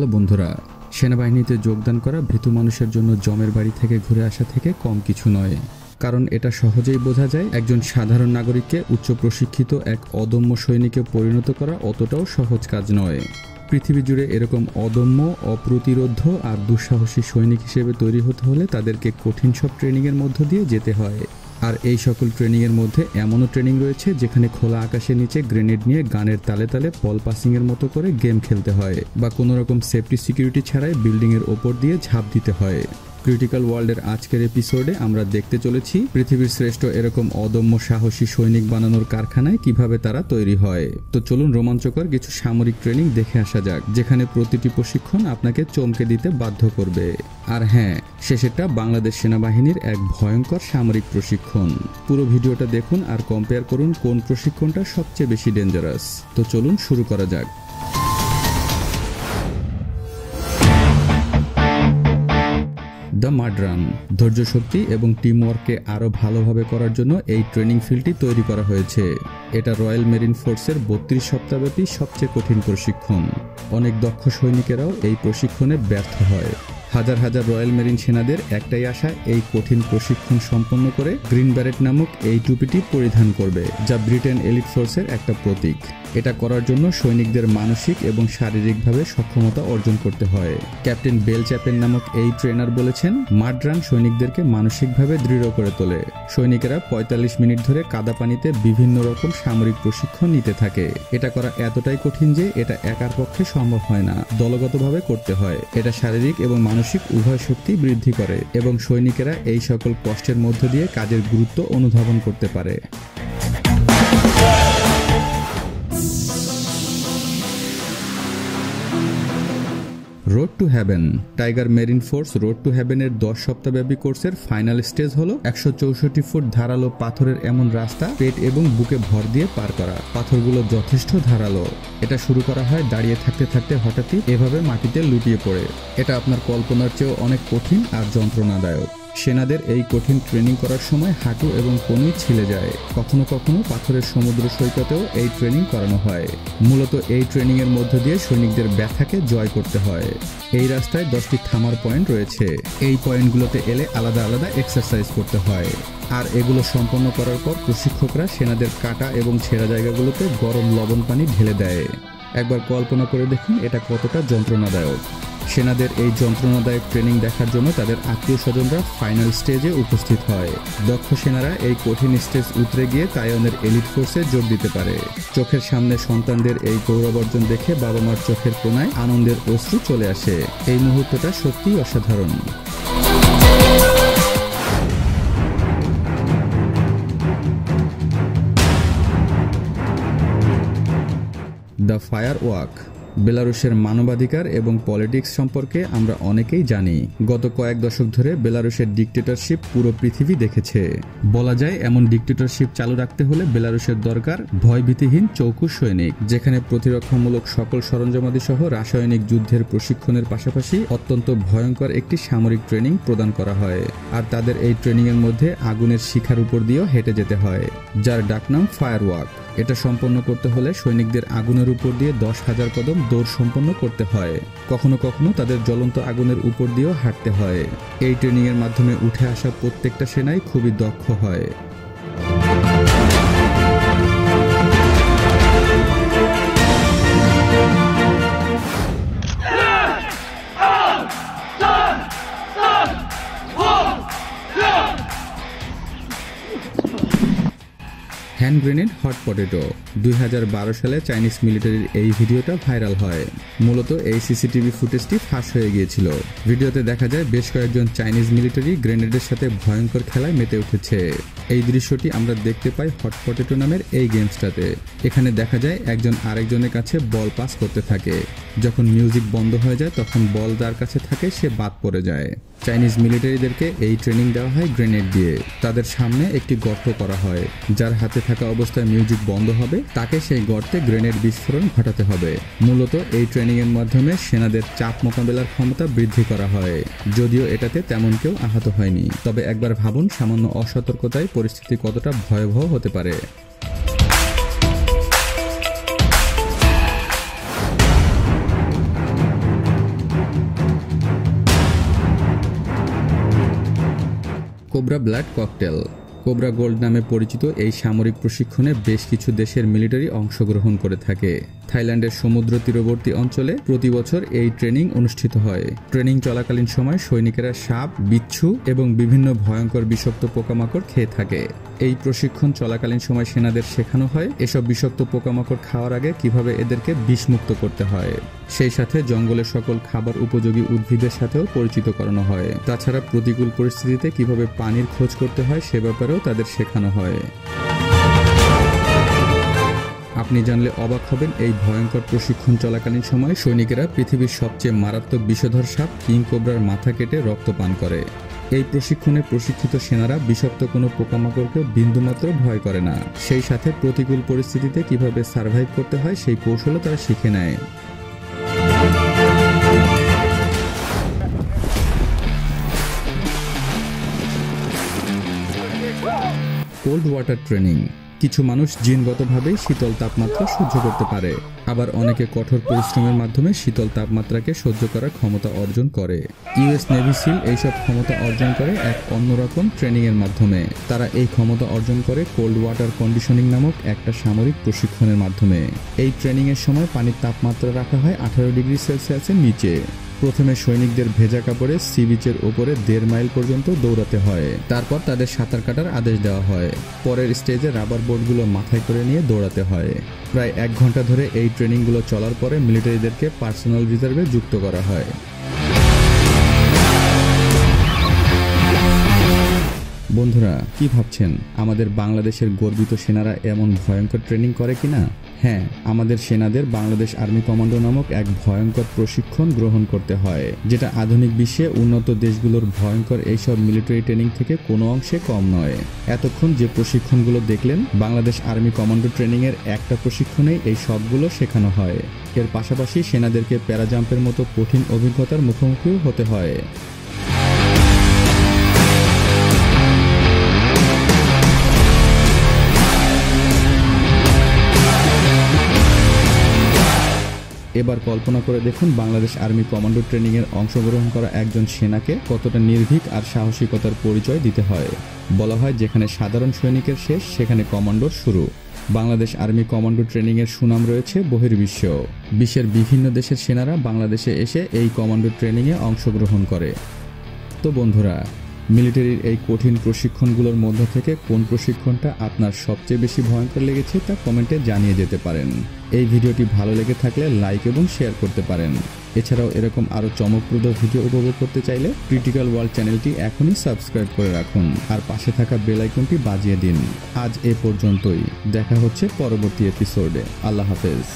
Hello বন্ধুরা, সেনাবাহিনীতে যোগদান করা ভীতু মানুষের জন্য জমের বাড়ি থেকে ঘুরে আসা থেকে কম কিছু নয়। কারণ এটা সহজেই বোঝা যায় একজন সাধারণ নাগরিককে উচ্চ প্রশিক্ষিত এক অদম্য সৈনিকে পরিণত করা অতটাও সহজ কাজ নয়। পৃথিবী জুড়ে এরকম অদম্য, অপ্রতিরোধ্য আর দুঃসাহসী সৈনিক হিসেবে তৈরি হতে হলে তাদেরকে কঠিন সব ট্রেনিংয়ের মধ্য দিয়ে যেতে হয়। আর এই সকল ট্রেনিংয়ের মধ্যে এমনও ট্রেনিং রয়েছে যেখানে খোলা আকাশের নিচে গ্রেনেড নিয়ে গানের তালে তালে বল পাসিংয়ের মতো করে গেম খেলতে হয়, বা কোনো রকম সেফটি সিকিউরিটি ছাড়াই বিল্ডিংয়ের ওপর দিয়ে ঝাঁপ দিতে হয়। ক্রিটিক্যাল ওয়ার্ল্ডের আজকের এপিসোডে আমরা দেখতে চলেছি পৃথিবীর শ্রেষ্ঠ এরকম অদম্য সাহসী সৈনিক বানানোর কারখানায় কিভাবে তারা তৈরি হয়। তো চলুন রোমাঞ্চকর কিছু সামরিক ট্রেনিং দেখে আসা যাক, যেখানে প্রতিটি প্রশিক্ষণ আপনাকে চমকে দিতে বাধ্য করবে। আর হ্যাঁ, শেষেরটা বাংলাদেশ সেনাবাহিনীর এক ভয়ঙ্কর সামরিক প্রশিক্ষণ। পুরো ভিডিওটা দেখুন আর কম্পেয়ার করুন কোন প্রশিক্ষণটা সবচেয়ে বেশি ডেঞ্জারাস। তো চলুন শুরু করা যাক। The মাড run. ধৈর্য শক্তি এবং টিমওয়ার্ককে আরও ভালোভাবে করার জন্য এই ট্রেনিং ফিল্ডটি তৈরি করা হয়েছে। এটা রয়্যাল মেরিন ফোর্সের 32 সপ্তাহব্যাপী সবচেয়ে কঠিন প্রশিক্ষণ। অনেক দক্ষ সৈনিকেরাও এই প্রশিক্ষণে ব্যর্থ হয়। হাজার হাজার রয়্যাল মেরিন সেনাদের একটাই আশা এই কঠিন প্রশিক্ষণ সম্পন্ন করে গ্রিন ব্যারেট নামক এই টুপিটি পরিধান করবে, যা ব্রিটেন এলিট ফোর্সের একটা প্রতীক। এটা করার জন্য সৈনিকদের মানসিক এবং শারীরিকভাবে সক্ষমতা অর্জন করতে হয়। ক্যাপ্টেন বেল চ্যাপেন নামক এই ট্রেনার বলেছেন, মাড রান সৈনিকদেরকে মানসিকভাবে দৃঢ় করে তোলে। সৈনিকেরা 45 মিনিট ধরে কাদা পানিতে বিভিন্ন রকম সামরিক প্রশিক্ষণ নিতে থাকে। এটা করা এতটাই কঠিন যে এটা একার পক্ষে সম্ভব হয় না, দলগতভাবে করতে হয়। এটা শারীরিক এবং মানসিক উভয় শক্তি বৃদ্ধি করে এবং সৈনিকেরা এই সকল কষ্টের মধ্য দিয়ে কাজের গুরুত্ব অনুধাবন করতে পারে। Road to heaven. Tiger marine force road to হ্যাভেনের 10 সপ্তাহব্যাপী কোর্সের ফাইনাল স্টেজ হলো 164 ফুট ধারালো পাথরের এমন রাস্তা পেট এবং বুকে ভর দিয়ে পার করা। পাথরগুলো যথেষ্ট ধারালো। এটা শুরু করা হয় দাঁড়িয়ে থাকতে থাকতে হঠাৎই এভাবে মাটিতে লুটিয়ে পড়ে। এটা আপনার কল্পনার চেয়েও অনেক কঠিন আর যন্ত্রণাদায়ক। সেনাদের এই কঠিন ট্রেনিং করার সময় হাঁটু এবং কনুই ছিলে যায়। কখনো কখনো পাথরের সমুদ্র সৈকতেও এই ট্রেনিং করানো হয়। মূলত এই ট্রেনিং এর মধ্য দিয়ে সৈনিকদের ব্যথাকে জয় করতে হয়। এই রাস্তায় 10টি থামার পয়েন্ট রয়েছে। এই পয়েন্টগুলোতে এলে আলাদা আলাদা এক্সারসাইজ করতে হয়। আর এগুলো সম্পন্ন করার পর প্রশিক্ষকরা সেনাদের কাটা এবং ছেঁড়া জায়গাগুলোতে গরম লবণ পানি ঢেলে দেয়। একবার কল্পনা করে দেখুন এটা কতটা যন্ত্রণাদায়ক। সেনাদের এই যন্ত্রণাদায়ক ট্রেনিং দেখার জন্য তাদের আত্মীয় স্বজনরা ফাইনাল স্টেজে উপস্থিত হয়। দক্ষ সেনারা এই কঠিন স্টেজ উতরে গিয়ে তাইওয়ানের এলিট ফোর্সে যোগ দিতে পারে। চোখের সামনে সন্তানদের এই গৌরব অর্জন দেখে বাবা মার চোখের কোণায় আনন্দের অশ্রু চলে আসে। এই মুহূর্তটা সত্যিই অসাধারণ। The fire walk. বেলারুশের মানবাধিকার এবং পলিটিক্স সম্পর্কে আমরা অনেকেই জানি। গত কয়েক দশক ধরে বেলারুশের ডিক্টেটরশিপ পুরো পৃথিবী দেখেছে। বলা যায় এমন ডিক্টেটরশিপ চালু রাখতে হলে বেলারুশের দরকার ভয়ভীতিহীন চৌকুশ সৈনিক, যেখানে প্রতিরক্ষামূলক সকল সরঞ্জামাদি সহ রাসায়নিক যুদ্ধের প্রশিক্ষণের পাশাপাশি অত্যন্ত ভয়ঙ্কর একটি সামরিক ট্রেনিং প্রদান করা হয়। আর তাদের এই ট্রেনিং এর মধ্যে আগুনের শিখার উপর দিয়েও হেঁটে যেতে হয়, যার ডাকনাম ফায়ার ওয়াক। এটা সম্পন্ন করতে হলে সৈনিকদের আগুনের উপর দিয়ে 10,000 কদম দৌড় সম্পন্ন করতে হয়। কখনো কখনো তাদের জ্বলন্ত আগুনের উপর দিয়েও হাঁটতে হয়। এই ট্রেনিং এর মাধ্যমে উঠে আসা প্রত্যেকটা সেনাই খুবই দক্ষ হয়। Hand grenade hot potato. 2012 সালে চাইনিজ মিলিটারির এই ভিডিওটা ভাইরাল হয়। মূলত এই সিসিটিভি ফুটেজটি ফাঁস হয়ে গিয়েছিল। ভিডিওতে দেখা যায় বেশ কয়েকজন চাইনিজ মিলিটারি গ্রেনেডের সাথে ভয়ঙ্কর খেলায় মেতে উঠেছে। এই দৃশ্যটি আমরা দেখতে পাই হট পটেটো নামের এই গেমসটাতে। এখানে দেখা যায় একজন আরেকজনের কাছে বল পাস করতে থাকে। যখন মিউজিক বন্ধ হয়ে যায় তখন বল যার কাছে থাকে সে বাদ পড়ে যায়। চাইনিজ মিলিটারিদেরকে এই ট্রেনিং দেওয়া হয় গ্রেনেড দিয়ে। তাদের সামনে একটি গর্ত করা হয়। যার হাতে থাকা অবস্থায় মিউজিক বন্ধ হবে তাকে সেই গর্তে গ্রেনেড বিস্ফোরণ ঘটাতে হবে। মূলত এই ট্রেনিং এর মাধ্যমে সেনাদের চাপ মোকাবেলার ক্ষমতা বৃদ্ধি করা হয়। যদিও এটাতে তেমন কেউ আহত হয়নি, তবে একবার ভাবুন সামান্য অসতর্কতায় পরিস্থিতি কতটা ভয়াবহ হতে পারে। Cobra blood cocktail. Cobra gold নামে পরিচিত এই সামরিক প্রশিক্ষণে বেশ কিছু দেশের মিলিটারি অংশগ্রহণ করে থাকে। থাইল্যান্ডের সমুদ্র তীরবর্তী অঞ্চলে প্রতি বছর এই ট্রেনিং অনুষ্ঠিত হয়। ট্রেনিং চলাকালীন সময় সৈনিকেরা সাপ, বিচ্ছু এবং বিভিন্ন ভয়ঙ্কর বিষাক্ত পোকামাকড় খেয়ে থাকে। এই প্রশিক্ষণ চলাকালীন সময় সেনাদের শেখানো হয় এসব বিষাক্ত পোকামাকড় খাওয়ার আগে কিভাবে এদেরকে বিষমুক্ত করতে হয়। সেই সাথে জঙ্গলের সকল খাবার উপযোগী উদ্ভিদের সাথেও পরিচিত করানো হয়। তাছাড়া প্রতিকূল পরিস্থিতিতে কিভাবে পানির খোঁজ করতে হয় সে ব্যাপারেও তাদের শেখানো হয়। আপনি জানলে অবাক হবেন, এই ভয়ঙ্কর প্রশিক্ষণ চলাকালীন সময় সৈনিকেরা পৃথিবীর সবচেয়ে মারাত্মক বিষধর সাপ কিং কোবরার মাথা কেটে রক্ত পান করে। এই প্রশিক্ষণে প্রশিক্ষিত সেনারা বিষাক্ত কোনো পোকামাকড়কেও বিন্দুমাত্র ভয় করে না। সেই সাথে প্রতিকূল পরিস্থিতিতে কিভাবে সার্ভাইভ করতে হয় সেই কৌশলও তারা শিখে নেয়। Cold water training. কিছু মানুষ জিনগতভাবেই শীতল তাপমাত্রা সহ্য করতে পারে, আবার অনেকে কঠোর পরিশ্রমের মাধ্যমে শীতল তাপমাত্রাকে সহ্য করার ক্ষমতা অর্জন করে। ইউএস নেভি সিল এইসব ক্ষমতা অর্জন করে এক অন্যরকম ট্রেনিং এর মাধ্যমে। তারা এই ক্ষমতা অর্জন করে কোল্ড ওয়াটার কন্ডিশনিং নামক একটা সামরিক প্রশিক্ষণের মাধ্যমে। এই ট্রেনিং এর সময় পানির তাপমাত্রা রাখা হয় 18 ডিগ্রি সেলসিয়াসের নিচে। প্রথমে সৈনিকদের ভেজা কাপড়ে সি বিচের ওপরে 1.5 মাইল পর্যন্ত দৌড়াতে হয়। তারপর তাদের সাঁতার কাটার আদেশ দেওয়া হয়। পরের স্টেজে রাবার বোর্ডগুলো মাথায় করে নিয়ে দৌড়াতে হয়। প্রায় 1 ঘন্টা ধরে এই ট্রেনিংগুলো চলার পরে মিলিটারিদেরকে পার্সোনাল রিজার্ভে যুক্ত করা হয়। বন্ধুরা, কি ভাবছেন আমাদের বাংলাদেশের গর্বিত সেনারা এমন ভয়ঙ্কর ট্রেনিং করে কিনা? হ্যাঁ, আমাদের সেনাদের বাংলাদেশ আর্মি কমান্ডো নামক এক ভয়ঙ্কর প্রশিক্ষণ গ্রহণ করতে হয়, যেটা আধুনিক বিশ্বে উন্নত দেশগুলোর ভয়ঙ্কর এইসব মিলিটারি ট্রেনিং থেকে কোনো অংশে কম নয়। এতক্ষণ যে প্রশিক্ষণগুলো দেখলেন, বাংলাদেশ আর্মি কমান্ডো ট্রেনিং এর একটা প্রশিক্ষণেই এই সবগুলো শেখানো হয়। এর পাশাপাশি সেনাদেরকে প্যারাজাম্পের মতো কঠিন অভিজ্ঞতার মুখোমুখিও হতে হয়। এবার কল্পনা করে দেখুন, বাংলাদেশ আর্মি কমান্ডো ট্রেনিং এর অংশগ্রহণ করা একজন সেনাকে কতটা নির্ভীক আর সাহসিকতার পরিচয় দিতে হয়। বলা হয়, যেখানে সাধারণ সৈনিকের শেষ, সেখানে কমান্ডোর শুরু। বাংলাদেশ আর্মি কমান্ডো ট্রেনিং এর সুনাম রয়েছে বহির্বিশ্বেও। বিশ্বের বিভিন্ন দেশের সেনারা বাংলাদেশে এসে এই কমান্ডো ট্রেনিং এ অংশগ্রহণ করে। তো বন্ধুরা, মিলিটারির এই কঠিন প্রশিক্ষণগুলোর মধ্য থেকে কোন প্রশিক্ষণটা আপনার সবচেয়ে বেশি ভয়ঙ্কর লেগেছে তা কমেন্টে জানিয়ে যেতে পারেন। এই ভিডিওটি ভালো লেগে থাকলে লাইক এবং শেয়ার করতে পারেন। এছাড়াও এরকম আরও চমকপ্রদ ভিডিও উপভোগ করতে চাইলে ক্রিটিক্যাল ওয়ার্ল্ড চ্যানেলটি এখনই সাবস্ক্রাইব করে রাখুন আর পাশে থাকা বেল আইকনটি বাজিয়ে দিন। আজ এ পর্যন্তই, দেখা হচ্ছে পরবর্তী এপিসোডে। আল্লাহ হাফেজ।